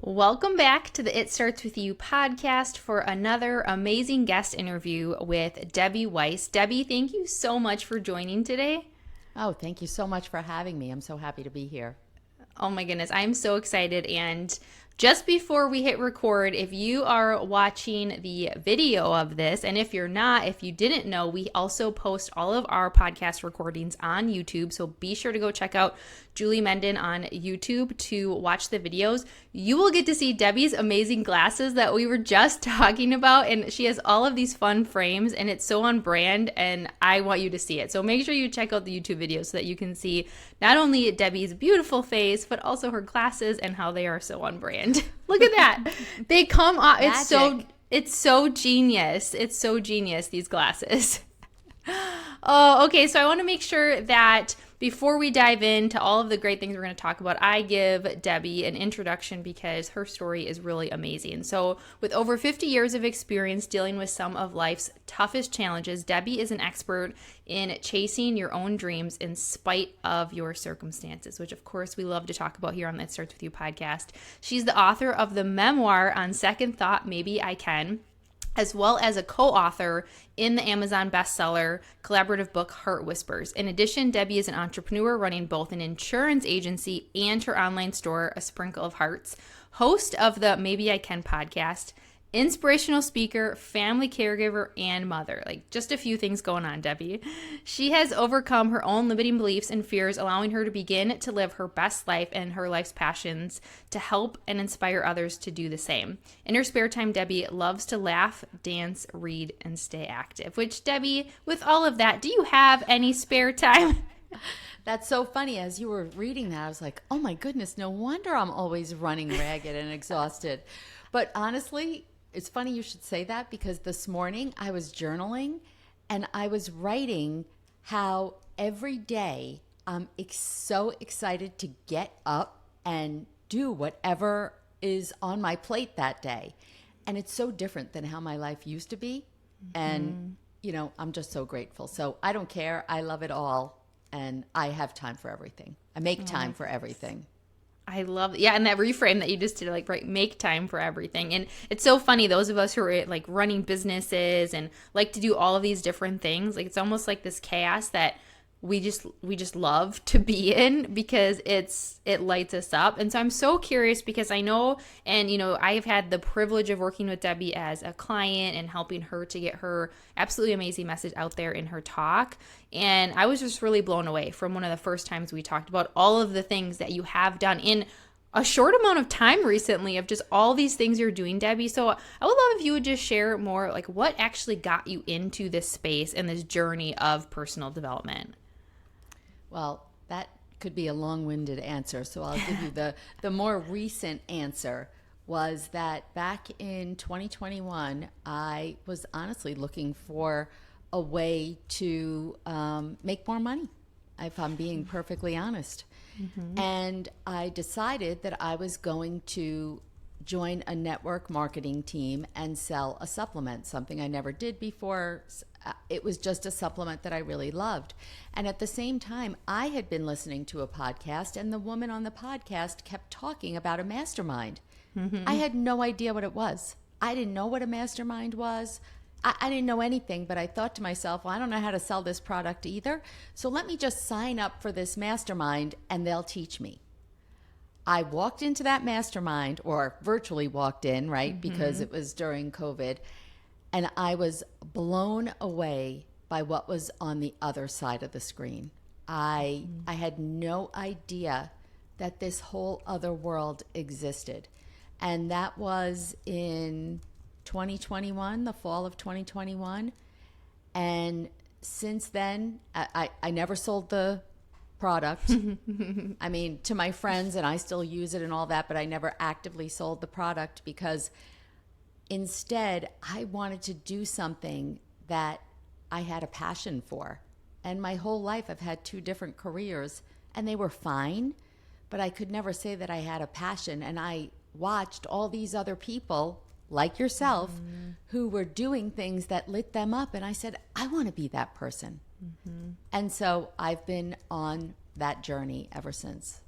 Welcome back to the It Starts With You podcast for another amazing guest interview with Debbie Weiss. Debbie, thank you so much for joining today. Oh, thank you so much for having me. I'm so happy to be here. Oh my goodness, I'm so excited. And just before we hit record, if you are watching the video of this, and if you're not, if you didn't know, we also post all of our podcast recordings on YouTube. So be sure to go check out Julie Menden on YouTube to watch the videos. You will get to see Debbie's amazing glasses that we were just talking about. And she has all of these fun frames and it's so on brand and I want you to see it. So make sure you check out the YouTube video so that you can see not only Debbie's beautiful face, but also her glasses and how they are so on brand. Look at that. They come off. It's so genius. It's so genius, these glasses. Oh, okay. So I want to make sure that before we dive into all of the great things we're going to talk about, I give Debbie an introduction because her story is really amazing. So with over 50 years of experience dealing with some of life's toughest challenges, Debbie is an expert in chasing your own dreams in spite of your circumstances, which of course we love to talk about here on the It Starts With You podcast. She's the author of the memoir On Second Thought, Maybe I Can, as well as a co-author in the Amazon bestseller collaborative book, Heart Whispers. In addition, Debbie is an entrepreneur running both an insurance agency and her online store, A Sprinkle of Hearts, host of the Maybe I Can podcast, inspirational speaker, family caregiver, and mother. Like just a few things going on, Debbie. She has overcome her own limiting beliefs and fears, allowing her to begin to live her best life and her life's passions to help and inspire others to do the same. In her spare time, Debbie loves to laugh, dance, read, and stay active. Which, Debbie, with all of that, do you have any spare time? That's so funny. As you were reading that, I was like, oh my goodness, no wonder I'm always running ragged and exhausted. But honestly, it's funny you should say that because this morning I was journaling and I was writing how every day I'm so excited to get up and do whatever is on my plate that day. And it's so different than how my life used to be. And, I'm just so grateful. So I don't care. I love it all. And I have time for everything. I make time for everything. I love, and that reframe that you just did, like, right, make time for everything. And it's so funny, those of us who are like running businesses and like to do all of these different things, like it's almost like this chaos that we just love to be in because it lights us up. And so I'm so curious because I know, and I've had the privilege of working with Debbie as a client and helping her to get her absolutely amazing message out there in her talk. And I was just really blown away from one of the first times we talked about all of the things that you have done in a short amount of time recently of just all these things you're doing, Debbie. So I would love if you would just share more, like what actually got you into this space and this journey of personal development. Well, that could be a long-winded answer, so I'll give you the more recent answer was that back in 2021, I was honestly looking for a way to make more money, if I'm being perfectly honest. Mm-hmm. And I decided that I was going to join a network marketing team and sell a supplement, something I never did before. It was just a supplement that I really loved. And at the same time, I had been listening to a podcast, and the woman on the podcast kept talking about a mastermind. Mm-hmm. I had no idea what it was. I didn't know what a mastermind was. I didn't know anything, but I thought to myself, well, I don't know how to sell this product either. So let me just sign up for this mastermind and they'll teach me. I walked into that mastermind, or virtually walked in, right? Mm-hmm. Because it was during COVID. And I was blown away by what was on the other side of the screen. I had no idea that this whole other world existed. And that was in 2021, the fall of 2021. And since then, I never sold the product. I mean, to my friends, and I still use it and all that, but I never actively sold the product because instead, I wanted to do something that I had a passion for. And my whole life, I've had 2 different careers, and they were fine, but I could never say that I had a passion. And I watched all these other people, like yourself, who were doing things that lit them up. And I said, I want to be that person. Mm-hmm. And so I've been on that journey ever since.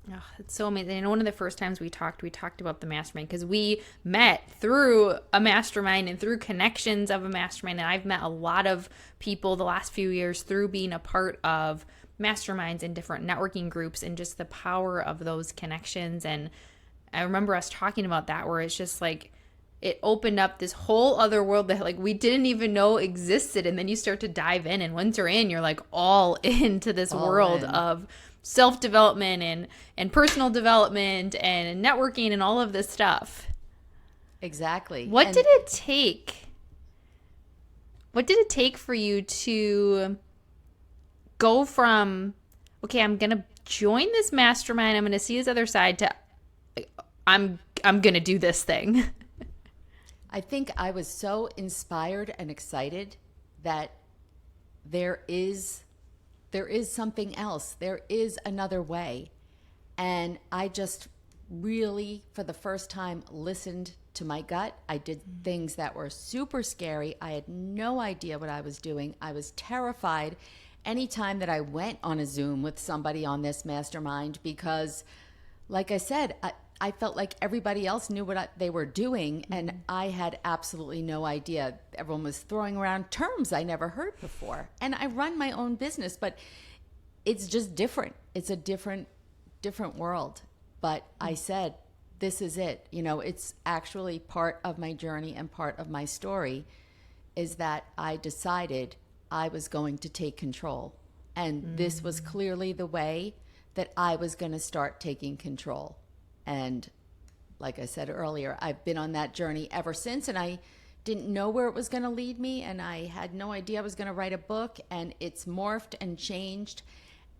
Oh, it's so amazing. And one of the first times we talked about the mastermind because we met through a mastermind and through connections of a mastermind. And I've met a lot of people the last few years through being a part of masterminds and different networking groups and just the power of those connections. And I remember us talking about that where it's just like, it opened up this whole other world that like we didn't even know existed. And then you start to dive in. And once you're in, you're like all into this world of self-development and personal development and networking and all of this stuff. Exactly. What did it take? What did it take for you to go from, okay, I'm going to join this mastermind, I'm going to see this other side, to I'm going to do this thing? I think I was so inspired and excited that there is something else. There is another way. And I just really, for the first time, listened to my gut. I did things that were super scary. I had no idea what I was doing. I was terrified anytime that I went on a Zoom with somebody on this mastermind because, like I said, I felt like everybody else knew what they were doing, and I had absolutely no idea. Everyone was throwing around terms I never heard before. And I run my own business, but it's just different. It's a different world. But I said, this is it. You know, it's actually part of my journey and part of my story is that I decided I was going to take control. And this was clearly the way that I was going to start taking control. And like I said earlier, I've been on that journey ever since, and I didn't know where it was going to lead me, and I had no idea I was going to write a book, and it's morphed and changed,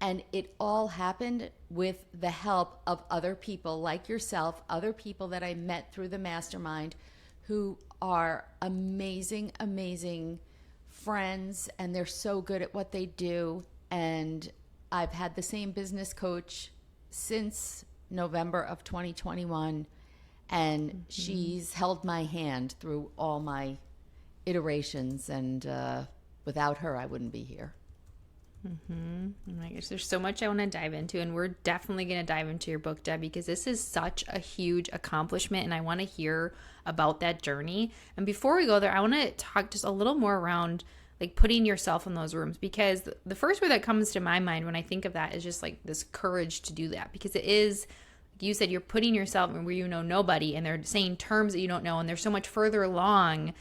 and it all happened with the help of other people like yourself, other people that I met through the mastermind who are amazing, amazing friends, and they're so good at what they do. And I've had the same business coach since November of 2021, and she's held my hand through all my iterations, and without her I wouldn't be here. Oh my gosh, there's so much I want to dive into, and we're definitely going to dive into your book, Deb, because this is such a huge accomplishment, and I want to hear about that journey. And before we go there, I want to talk just a little more around like putting yourself in those rooms, because the first word that comes to my mind when I think of that is just like this courage to do that, because it is, like you said, you're putting yourself in where you know nobody, and they're saying terms that you don't know, and they're so much further along.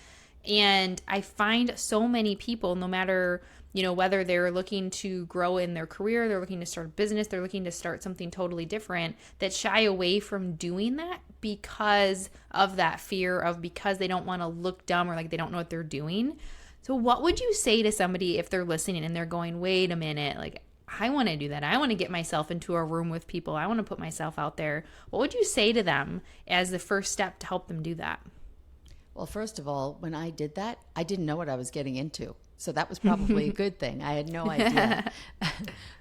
And I find so many people, no matter, you know, whether they're looking to grow in their career, they're looking to start a business, they're looking to start something totally different, that shy away from doing that because of that fear of, because they don't want to look dumb or like they don't know what they're doing. So what would you say to somebody if they're listening and they're going, wait a minute, like I want to do that. I want to get myself into a room with people. I want to put myself out there. What would you say to them as the first step to help them do that? Well, first of all, when I did that, I didn't know what I was getting into. So that was probably a good thing. I had no idea.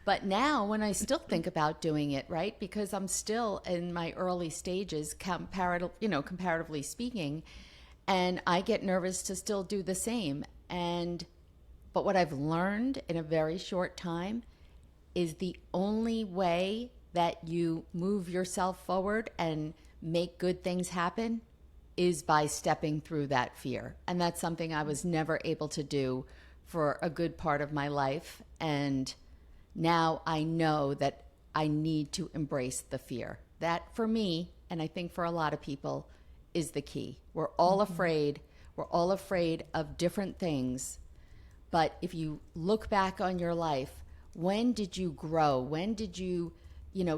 But now when I still think about doing it, right, because I'm still in my early stages, comparatively speaking, and I get nervous to still do the same. But what I've learned in a very short time is the only way that you move yourself forward and make good things happen is by stepping through that fear. And that's something I was never able to do for a good part of my life. And now I know that I need to embrace the fear. That for me, and I think for a lot of people, is the key. We're all afraid. We're all afraid of different things. But if you look back on your life, when did you grow? When did you,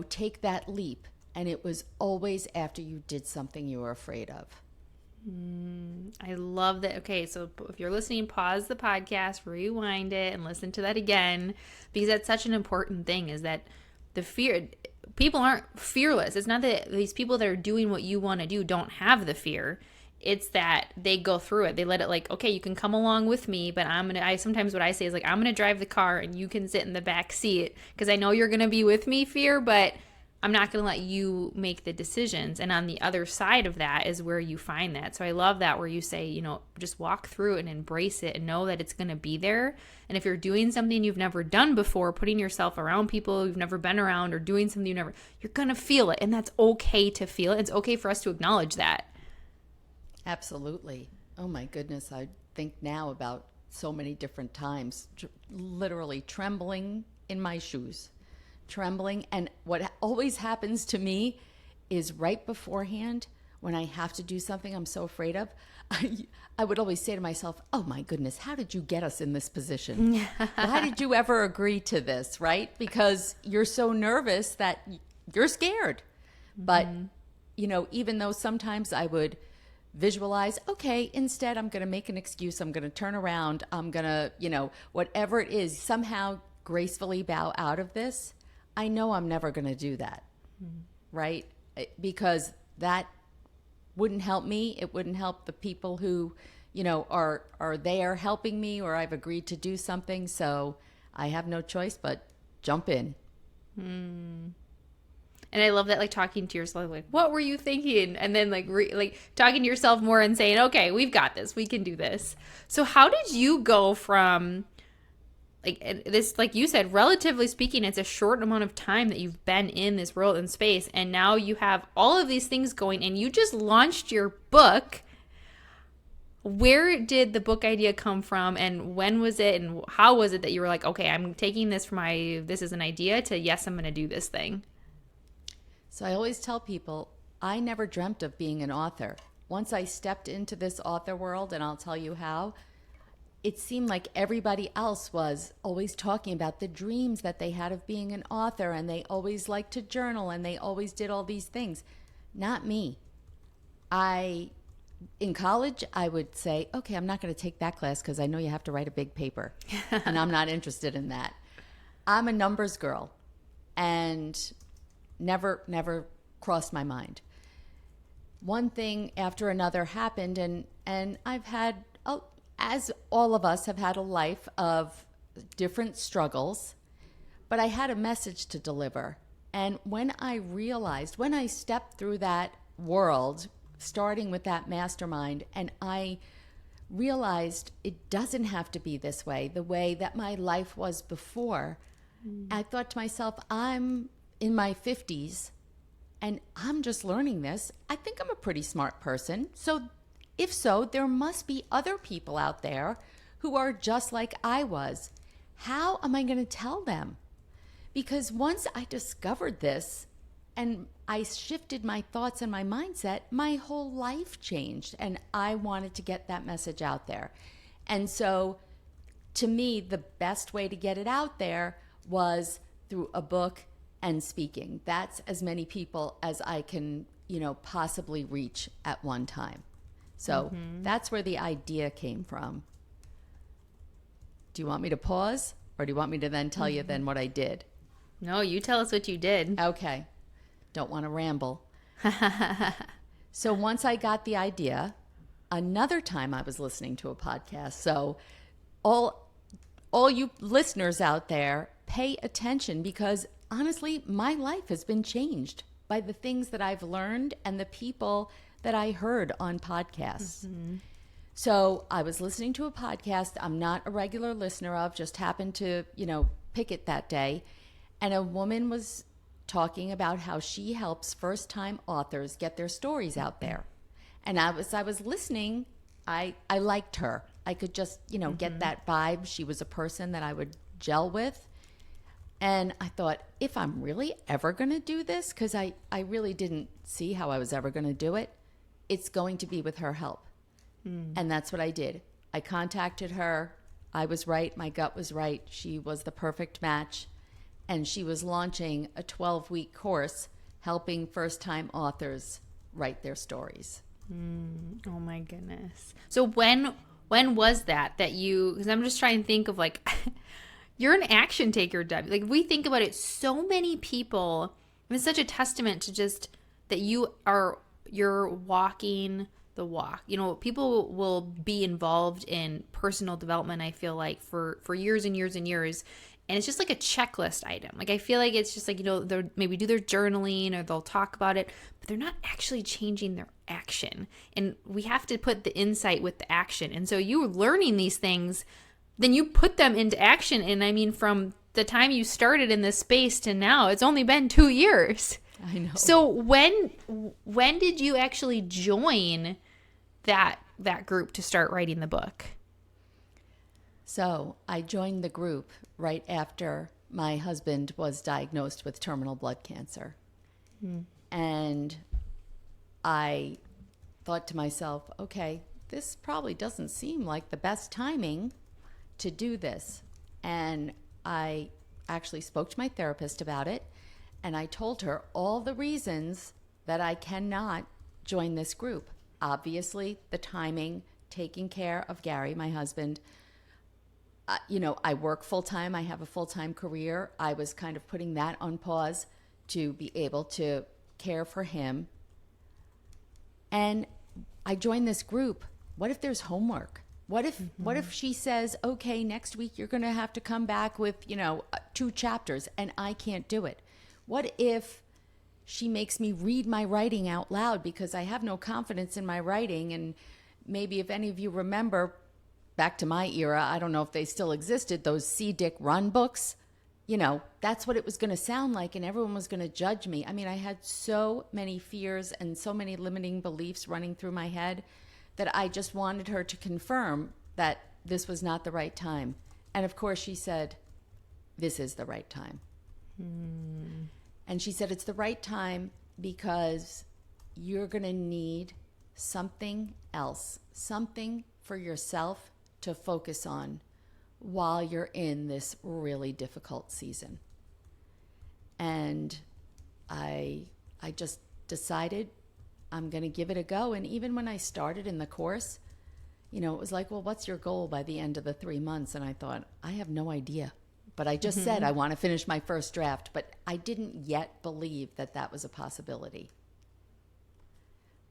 take that leap? And it was always after you did something you were afraid of. I love that. Okay, so if you're listening, pause the podcast, rewind it, and listen to that again, because that's such an important thing, is that the fear, people aren't fearless. It's not that these people that are doing what you want to do don't have the fear. It's that they go through it. They let it, like, okay, you can come along with me, but sometimes what I say is like, I'm going to drive the car and you can sit in the back seat because I know you're going to be with me, fear, but I'm not going to let you make the decisions. And on the other side of that is where you find that. So I love that, where you say, just walk through it and embrace it and know that it's going to be there. And if you're doing something you've never done before, putting yourself around people you've never been around, or doing something you're going to feel it. And that's okay to feel it. It's okay for us to acknowledge that. Absolutely. Oh my goodness. I think now about so many different times, literally trembling in my shoes, trembling. And what always happens to me is right beforehand, when I have to do something I'm so afraid of, I would always say to myself, oh my goodness, how did you get us in this position? Why did you ever agree to this, right? Because you're so nervous that you're scared. But, even though sometimes I would visualize, okay, instead I'm going to make an excuse. I'm going to turn around. I'm going to, whatever it is, somehow gracefully bow out of this. I know I'm never going to do that, right? Because that wouldn't help me. It wouldn't help the people who, are there helping me, or I've agreed to do something. So I have no choice but jump in. And I love that, like, talking to yourself, like, what were you thinking? And then like talking to yourself more and saying, okay, we've got this. We can do this. So how did you go from, like, this, like you said, relatively speaking, it's a short amount of time that you've been in this world and space, and now you have all of these things going, and you just launched your book. Where did the book idea come from, and when was it, and how was it that you were like, okay, I'm taking this from this is an idea, to yes, I'm going to do this thing? So I always tell people, I never dreamt of being an author. Once I stepped into this author world, and I'll tell you how, it seemed like everybody else was always talking about the dreams that they had of being an author, and they always liked to journal, and they always did all these things. Not me. In college, I would say, okay, I'm not going to take that class because I know you have to write a big paper, and I'm not interested in that. I'm a numbers girl, and never crossed my mind. One thing after another happened, and I've had, as all of us have had, a life of different struggles, but I had a message to deliver. And when I stepped through that world, starting with that mastermind, and I realized it doesn't have to be this way, the way that my life was before, I thought to myself, I'm in my 50s and I'm just learning this. I think I'm a pretty smart person. So if so, there must be other people out there who are just like I was. How am I going to tell them? Because once I discovered this and I shifted my thoughts and my mindset, my whole life changed, and I wanted to get that message out there. And so to me, the best way to get it out there was through a book and speaking. That's as many people as I can, possibly reach at one time. So that's where the idea came from. Do you want me to pause, or do you want me to then tell you then what I did? No, you tell us what you did. Okay. Don't want to ramble. So once I got the idea, another time I was listening to a podcast. So all you listeners out there, pay attention, because honestly, my life has been changed by the things that I've learned and the people that I heard on podcasts. So I was listening to a podcast I'm not a regular listener of, just happened to, pick it that day. And a woman was talking about how she helps first-time authors get their stories out there. And I was listening, I liked her. I could just, get that vibe. She was a person that I would gel with. And I thought, if I'm really ever going to do this, because I really didn't see how I was ever going to do it, it's going to be with her help. And that's what I did. I contacted her. I was right. My gut was right. She was the perfect match. And she was launching a 12-week course helping first-time authors write their stories. Oh my goodness. So when was that you, because I'm just trying to think of, like, you're an action taker, Debbie. Like, we think about it, so many people, and it's such a testament to just that you're walking the walk. People will be involved in personal development, I feel like, for years and years and years. and it's just like a checklist item. Like I feel like it's just like, they'll maybe do their journaling or they'll talk about it, but they're not actually changing their action. And we have to put the insight with the action. And so you learning these things, then you put them into action. And I mean, from the time you started in this space to now, it's only been 2 years. I know. So when did you actually join that group to start writing the book? So I joined the group right after my husband was diagnosed with terminal blood cancer. And I thought to myself, okay, this probably doesn't seem like the best timing to do this. And I actually spoke to my therapist about it, and I told her all the reasons that I cannot join this group. Obviously, the timing, taking care of Gary, my husband. I work full-time. I have a full-time career. I was kind of putting that on pause to be able to care for him. And I joined this group. What if there's homework? What if she says, okay, next week you're going to have to come back with, 2 chapters, and I can't do it? What if she makes me read my writing out loud because I have no confidence in my writing? And maybe if any of you remember, back to my era, I don't know if they still existed, those See Dick Run books, that's what it was going to sound like, and everyone was going to judge me. I mean, I had so many fears and so many limiting beliefs running through my head that I just wanted her to confirm that this was not the right time. And of course she said, this is the right time. And she said, it's the right time because you're going to need something else, something for yourself to focus on while you're in this really difficult season. And I just decided I'm going to give it a go. And even when I started in the course, it was like, well, what's your goal by the end of the 3 months? And I thought, I have no idea. But I just said I want to finish my first draft, but I didn't yet believe that that was a possibility.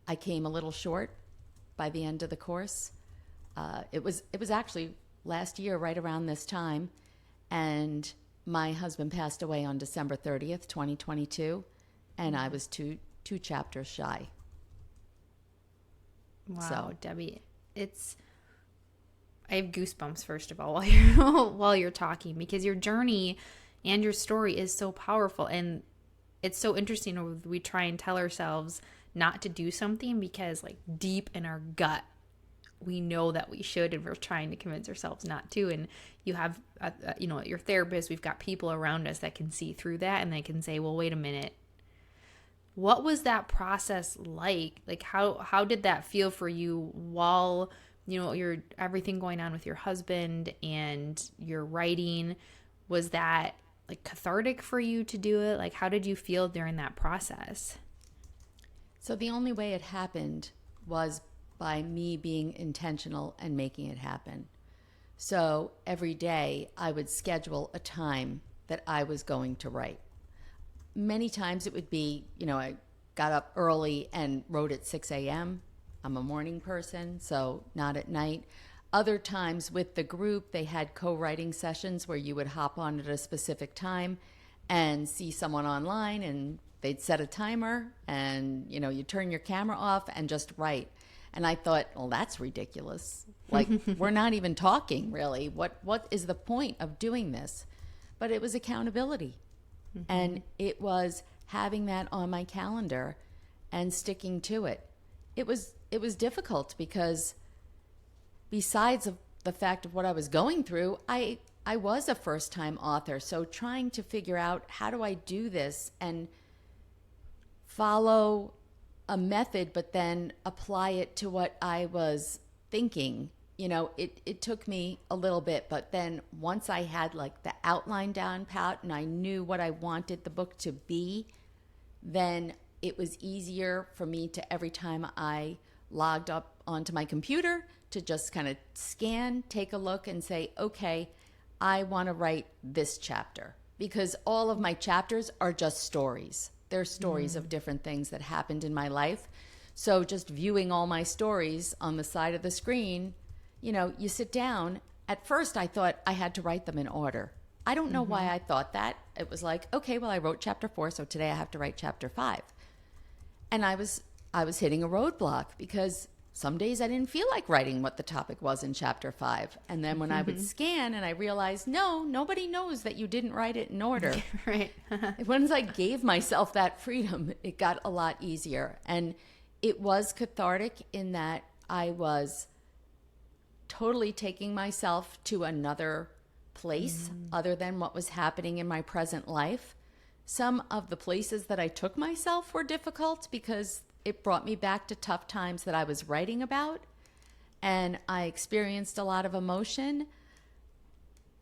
I came a little short by the end of the course. It was actually last year, right around this time, and my husband passed away on December 30th, 2022, and I was two chapters shy. Wow, So, Debbie, I have goosebumps first of all while you're talking, because your journey and your story is so powerful, and it's so interesting when we try and tell ourselves not to do something because like deep in our gut we know that we should, and we're trying to convince ourselves not to. And you have your therapist, we've got people around us that can see through that, and they can say, well, wait a minute, what was that process like? Like how did that feel for you while you're everything going on with your husband and your writing? Was that like cathartic for you to do it? Like, how did you feel during that process? So the only way it happened was by me being intentional and making it happen. So every day I would schedule a time that I was going to write. Many times it would be, I got up early and wrote at 6 a.m. I'm a morning person, so not at night. Other times with the group, they had co-writing sessions where you would hop on at a specific time and see someone online, and they'd set a timer, and you turn your camera off and just write. And I thought, well, that's ridiculous. Like, we're not even talking, really. What is the point of doing this? But it was accountability. And it was having that on my calendar and sticking to it. It was difficult because besides of the fact of what I was going through, I was a first-time author. So trying to figure out, how do I do this and follow a method, but then apply it to what I was thinking. It took me a little bit, but then once I had like the outline down pat and I knew what I wanted the book to be, then it was easier for me to, every time I logged up onto my computer, to just kind of scan, take a look and say, okay, I want to write this chapter, because all of my chapters are just stories. They're stories of different things that happened in my life. So just viewing all my stories on the side of the screen, you sit down. At first I thought I had to write them in order. I don't know why I thought that. It was like, okay, well, I wrote chapter 4, so today I have to write chapter 5. And I was hitting a roadblock because some days I didn't feel like writing what the topic was in chapter 5. And then when I would scan and I realized, no, nobody knows that you didn't write it in order. Right. Once I gave myself that freedom, it got a lot easier. And it was cathartic in that I was totally taking myself to another place other than what was happening in my present life. Some of the places that I took myself were difficult because it brought me back to tough times that I was writing about, and I experienced a lot of emotion,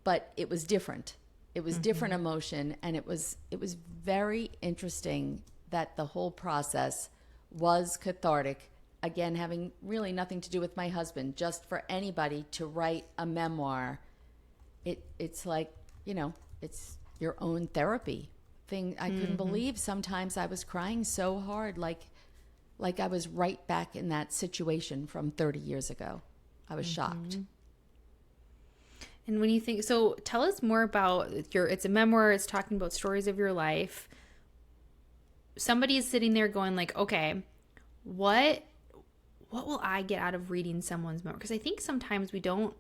but it was different. It was different emotion, and it was very interesting that the whole process was cathartic. Again, having really nothing to do with my husband, just for anybody to write a memoir, it's like, it's your own therapy thing. I couldn't believe sometimes I was crying so hard, like I was right back in that situation from 30 years ago. I was shocked. And when you think, so tell us more about it's a memoir, it's talking about stories of your life. Somebody is sitting there going like, okay, what will I get out of reading someone's memoir? Because I think sometimes we don't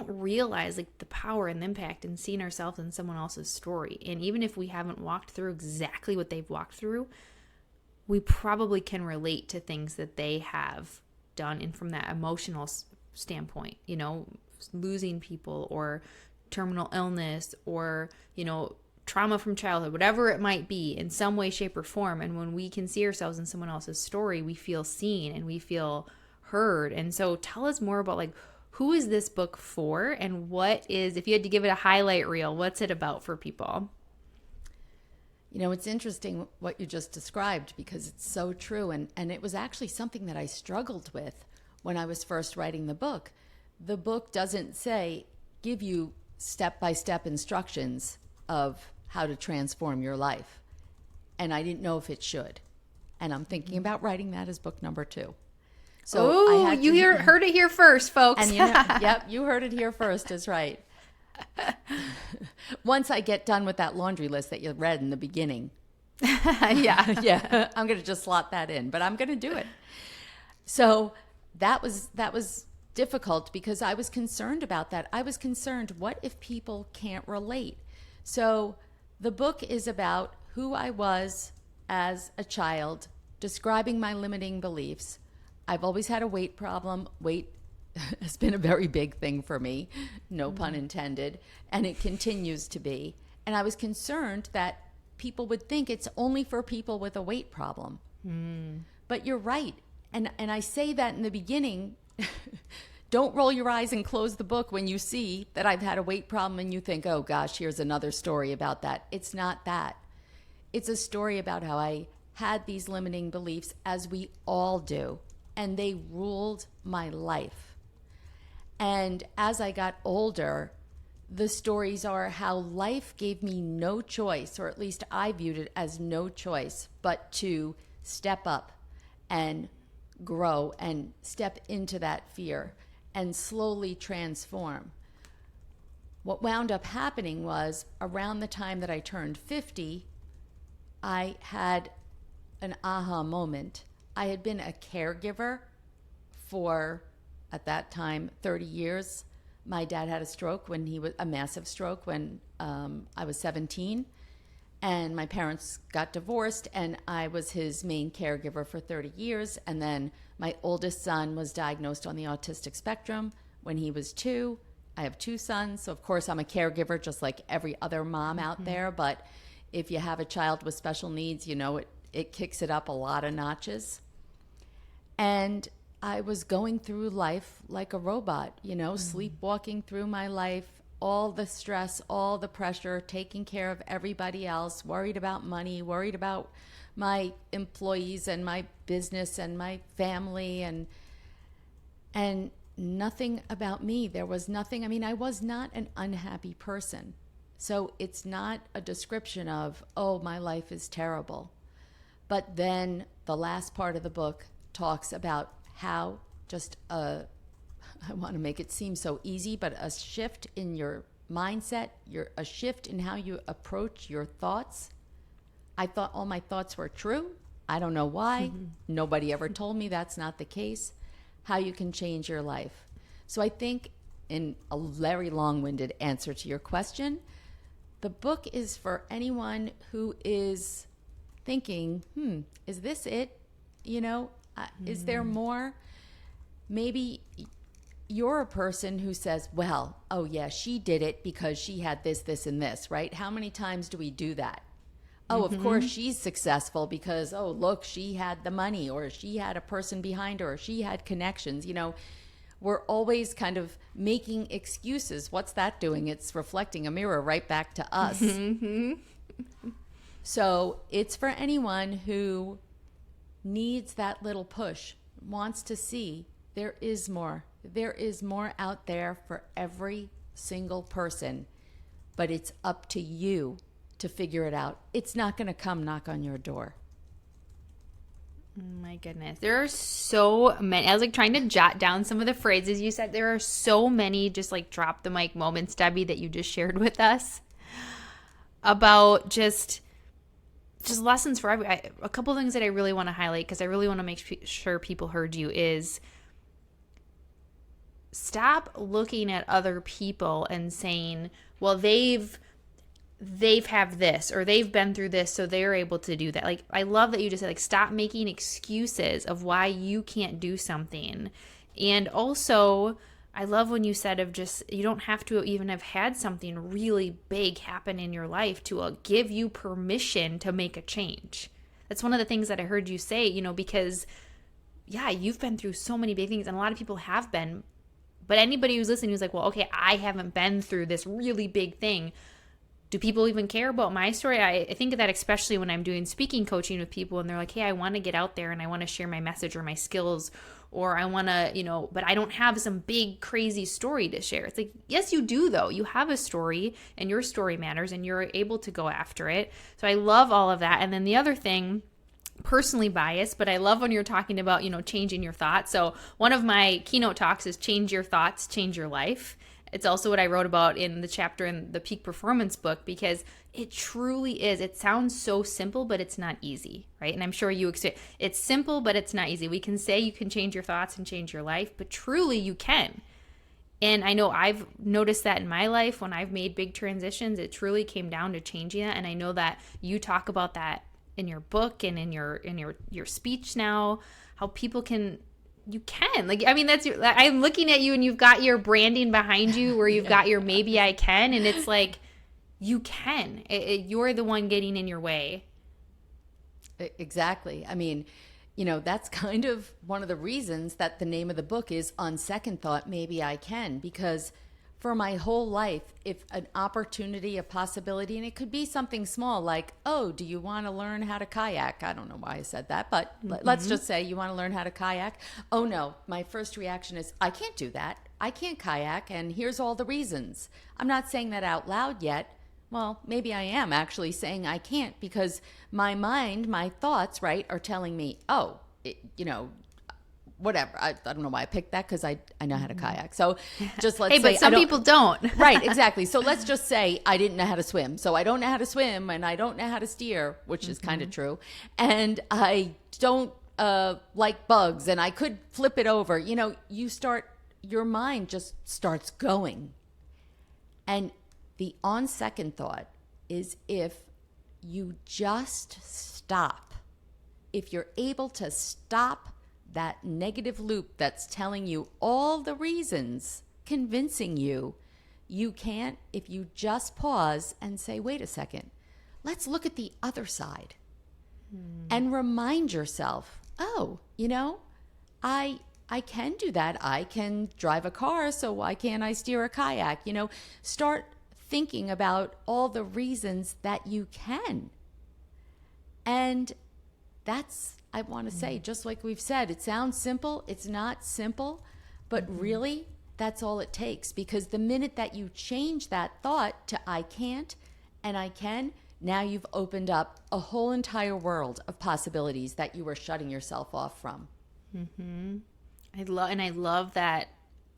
realize like the power and the impact in seeing ourselves in someone else's story. And even if we haven't walked through exactly what they've walked through, we probably can relate to things that they have done, and from that emotional standpoint, losing people or terminal illness or, trauma from childhood, whatever it might be, in some way, shape, or form. And when we can see ourselves in someone else's story, we feel seen and we feel heard. And so tell us more about like, who is this book for, and if you had to give it a highlight reel, what's it about for people? It's interesting what you just described because it's so true. And it was actually something that I struggled with when I was first writing the book. The book doesn't give you step-by-step instructions of how to transform your life. And I didn't know if it should. And I'm thinking about writing that as book number 2. So heard it here first, folks. And yep, you heard it here first is right. Once I get done with that laundry list that you read in the beginning. Yeah, I'm going to just slot that in, but I'm going to do it. So that was difficult because I was concerned about that. I was concerned, what if people can't relate? So the book is about who I was as a child, describing my limiting beliefs. I've always had a weight problem. Weight has been a very big thing for me, no pun intended, and it continues to be. And I was concerned that people would think it's only for people with a weight problem. But you're right. And I say that in the beginning. Don't roll your eyes and close the book when you see that I've had a weight problem and you think, oh gosh, here's another story about that. It's not that. It's a story about how I had these limiting beliefs, as we all do, and they ruled my life. And as I got older, the stories are how life gave me no choice, or at least I viewed it as no choice, but to step up and grow and step into that fear and slowly transform. What wound up happening was, around the time that I turned 50, I had an aha moment. I had been a caregiver for, at that time, 30 years. My dad had a massive stroke when I was 17, and my parents got divorced, and I was his main caregiver for 30 years. And then my oldest son was diagnosed on the autistic spectrum when he was 2. I have 2 sons, so of course I'm a caregiver just like every other mom out there. But if you have a child with special needs, it kicks it up a lot of notches. And I was going through life like a robot, sleepwalking through my life, all the stress, all the pressure, taking care of everybody else, worried about money, worried about my employees and my business and my family, and nothing about me. There was nothing. I was not an unhappy person. So it's not a description of, oh, my life is terrible. But then the last part of the book talks about how I want to make it seem so easy, but a shift in your mindset, a shift in how you approach your thoughts. I thought all my thoughts were true. I don't know why. Nobody ever told me that's not the case. How you can change your life. So I think, in a very long-winded answer to your question, the book is for anyone who is thinking, is this it? Is there more? Maybe you're a person who says, well, oh yeah, she did it because she had this, this, and this, right? How many times do we do that? Oh, of course she's successful because, oh, look, she had the money, or she had a person behind her, or she had connections. We're always kind of making excuses. What's that doing? It's reflecting a mirror right back to us. So it's for anyone who needs that little push, wants to see there is more. There is more out there for every single person, but it's up to you to figure it out. It's not going to come knock on your door. Oh my goodness. There are so many. I was trying to jot down some of the phrases you said. There are so many just drop the mic moments, Debbie, that you just shared with us about just lessons for every. A couple of things that I really want to highlight, because I really want to make sure people heard you, is stop looking at other people and saying, well, they've have this, or they've been through this, so they're able to do that. I love that you just said, stop making excuses of why you can't do something. And also, I love when you said you don't have to even have had something really big happen in your life to give you permission to make a change. That's one of the things that I heard you say, because yeah, you've been through so many big things, and a lot of people have been, but anybody who's listening who's well, okay, I haven't been through this really big thing. Do people even care about my story? I think of that especially when I'm doing speaking coaching with people and they're hey, I want to get out there and I want to share my message or my skills, or I want to, but I don't have some big crazy story to share. It's yes, you do though. You have a story and your story matters and you're able to go after it. So I love all of that. And then the other thing, personally biased, but I love when you're talking about, changing your thoughts. So one of my keynote talks is change your thoughts, change your life. It's also what I wrote about in the chapter in the Peak Performance book, because it truly is. It sounds so simple, but it's not easy, right? And I'm sure it's simple, but it's not easy. We can say you can change your thoughts and change your life, but truly you can. And I know I've noticed that in my life when I've made big transitions, it truly came down to changing that. And I know that you talk about that in your book and in your speech now, how people can. You can. That's I'm looking at you and you've got your branding behind you where you've got your maybe I can, and it's you can. You're the one getting in your way. Exactly. That's kind of one of the reasons that the name of the book is On Second Thought, Maybe I Can, because for my whole life, if an opportunity, a possibility, and it could be something small like, oh, do you want to learn how to kayak? I don't know why I said that, but let's just say you want to learn how to kayak. Oh no, my first reaction is, I can't do that. I can't kayak, and here's all the reasons. I'm not saying that out loud yet. Well, maybe I am actually saying I can't, because my mind, my thoughts, right, are telling me, oh, whatever. I don't know why I picked that, because I know how to kayak. So just let's say. Hey, but some people don't. Right, exactly. So let's just say I didn't know how to swim. So I don't know how to swim and I don't know how to steer, which is kind of true. And I don't like bugs, and I could flip it over. Your mind just starts going. And the on second thought is if you just stop, if you're able to stop that negative loop that's telling you all the reasons, convincing you can't, if you just pause and say, wait a second, let's look at the other side and remind yourself, oh, I can do that. I can drive a car, so why can't I steer a kayak? Start thinking about all the reasons that you can. And that's, I want to say, just like we've said, it sounds simple. It's not simple, but really that's all it takes. Because the minute that you change that thought to I can't and I can, now you've opened up a whole entire world of possibilities that you were shutting yourself off from. I love that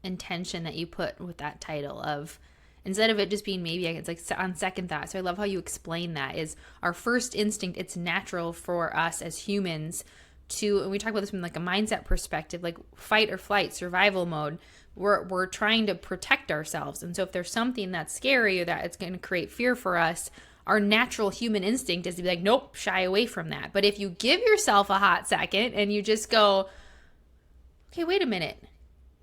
intention that you put with that title of, instead of it just being maybe it's like on second thought. So I love how you explain that is our first instinct. It's natural for us as humans to, and we talk about this from like a mindset perspective, like fight or flight, survival mode. We're trying to protect ourselves. And so if there's something that's scary or that it's going to create fear for us, our natural human instinct is to be like, nope, shy away from that. But if you give yourself a hot second and you just go, okay, wait a minute,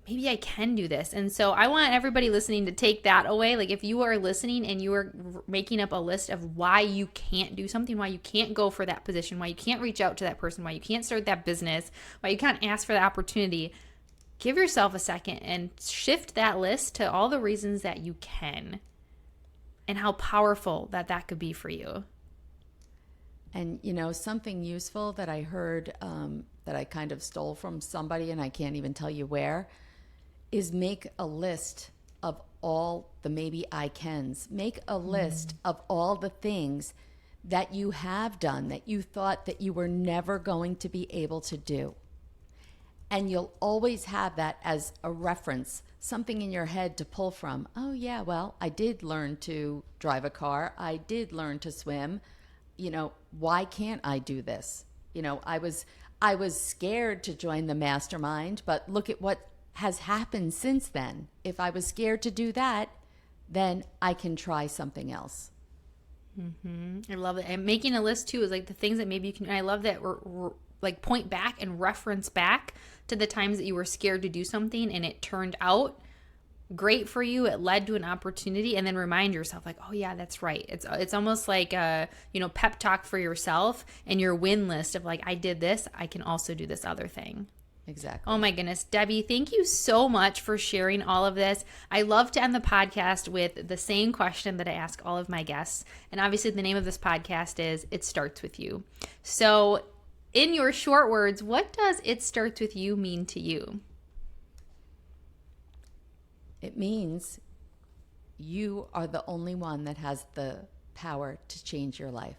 maybe I can do this. And so I want everybody listening to take that away. Like if you are listening and you are making up a list of why you can't do something, why you can't go for that position, why you can't reach out to that person, why you can't start that business, why you can't ask for the opportunity, give yourself a second and shift that list to all the reasons that you can and how powerful that could be for you. And, something useful that I heard that I kind of stole from somebody, and I can't even tell you where, is make a list of all the maybe I cans. Make a list of all the things that you have done that you thought that you were never going to be able to do. And you'll always have that as a reference, something in your head to pull from. Oh, yeah, well, I did learn to drive a car. I did learn to swim. Why can't I do this? I was scared to join the mastermind, but look at what has happened since then. If I was scared to do that, then I can try something else. I love it. And making a list too is like the things that maybe you can, I love that we're like point back and reference back to the times that you were scared to do something and it turned out great for you. It led to an opportunity, and then remind yourself like, oh yeah, that's right. It's almost like a, pep talk for yourself and your win list of like, I did this, I can also do this other thing. Exactly. Oh my goodness. Debbie, thank you so much for sharing all of this. I love to end the podcast with the same question that I ask all of my guests. And obviously the name of this podcast is It Starts With You. So in your short words, what does It Starts With You mean to you? It means you are the only one that has the power to change your life.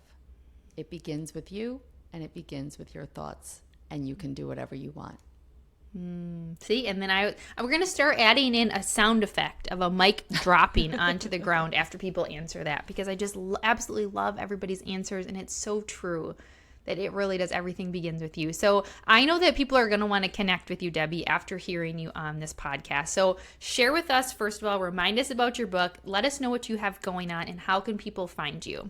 It begins with you, and it begins with your thoughts, and you can do whatever you want. See, and then we're going to start adding in a sound effect of a mic dropping onto the ground after people answer that, because I just absolutely love everybody's answers, and it's so true that it really does. Everything begins with you. So I know that people are going to want to connect with you, Debbie, after hearing you on this podcast. So share with us, first of all, remind us about your book. Let us know what you have going on, and how can people find you?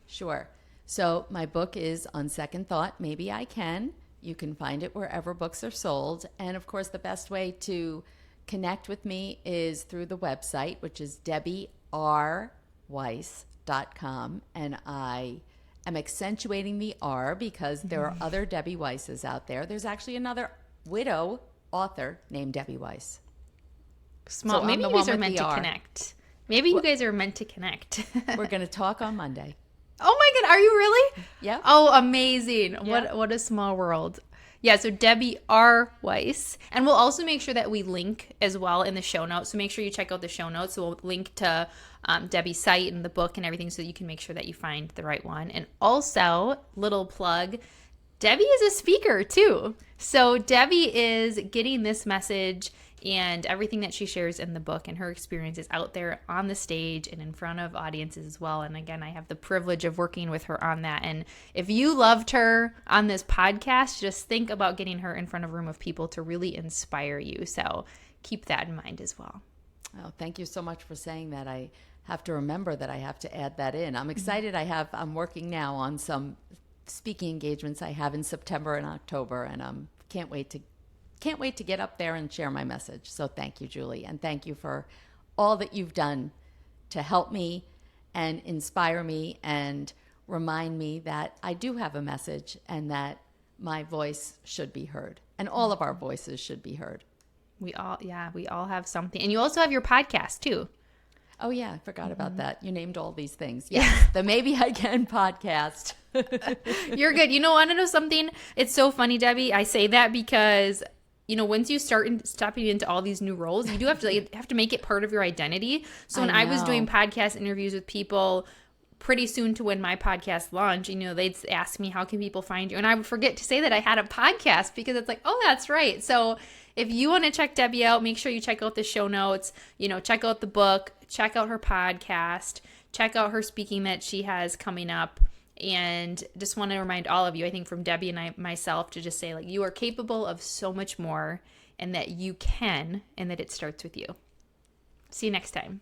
Sure. So my book is On Second Thought, Maybe I Can. You can find it wherever books are sold. And of course, the best way to connect with me is through the website, which is DebbieRWeiss.com. And I am accentuating the R because there are other Debbie Weisses out there. There's actually another widow author named Debbie Weiss. Small. So maybe you guys are meant to connect. Maybe you guys are meant to connect. We're going to talk on Monday. Oh my God, are you really? Yeah. Oh, amazing. Yeah. What a small world. Yeah, so Debbie R. Weiss. And we'll also make sure that we link as well in the show notes. So make sure you check out the show notes. So we'll link to Debbie's site and the book and everything so that you can make sure that you find the right one. And also, little plug, Debbie is a speaker too. So Debbie is getting this message and everything that she shares in the book and her experiences out there on the stage and in front of audiences as well. And again, I have the privilege of working with her on that. And if you loved her on this podcast, just think about getting her in front of a room of people to really inspire you. So keep that in mind as well. Oh, thank you so much for saying that. I have to remember that I have to add that in. I'm excited. I'm working now on some speaking engagements I have in September and October, and can't wait to get up there and share my message. So thank you, Julie. And thank you for all that you've done to help me and inspire me and remind me that I do have a message and that my voice should be heard. And all of our voices should be heard. We all have something. And you also have your podcast too. Oh, yeah. I forgot about that. You named all these things. Yes. The Maybe I Can podcast. You're good. Want to know something? It's so funny, Debbie. I say that because once you start stepping into all these new roles, you do have to make it part of your identity. So when I was doing podcast interviews with people pretty soon to when my podcast launched, they'd ask me, how can people find you? And I would forget to say that I had a podcast because it's like, oh, that's right. So if you want to check Debbie out, make sure you check out the show notes, check out the book, check out her podcast, check out her speaking that she has coming up. And just want to remind all of you, I think from Debbie and myself, to just say, like, you are capable of so much more, and that you can, and that it starts with you. See you next time.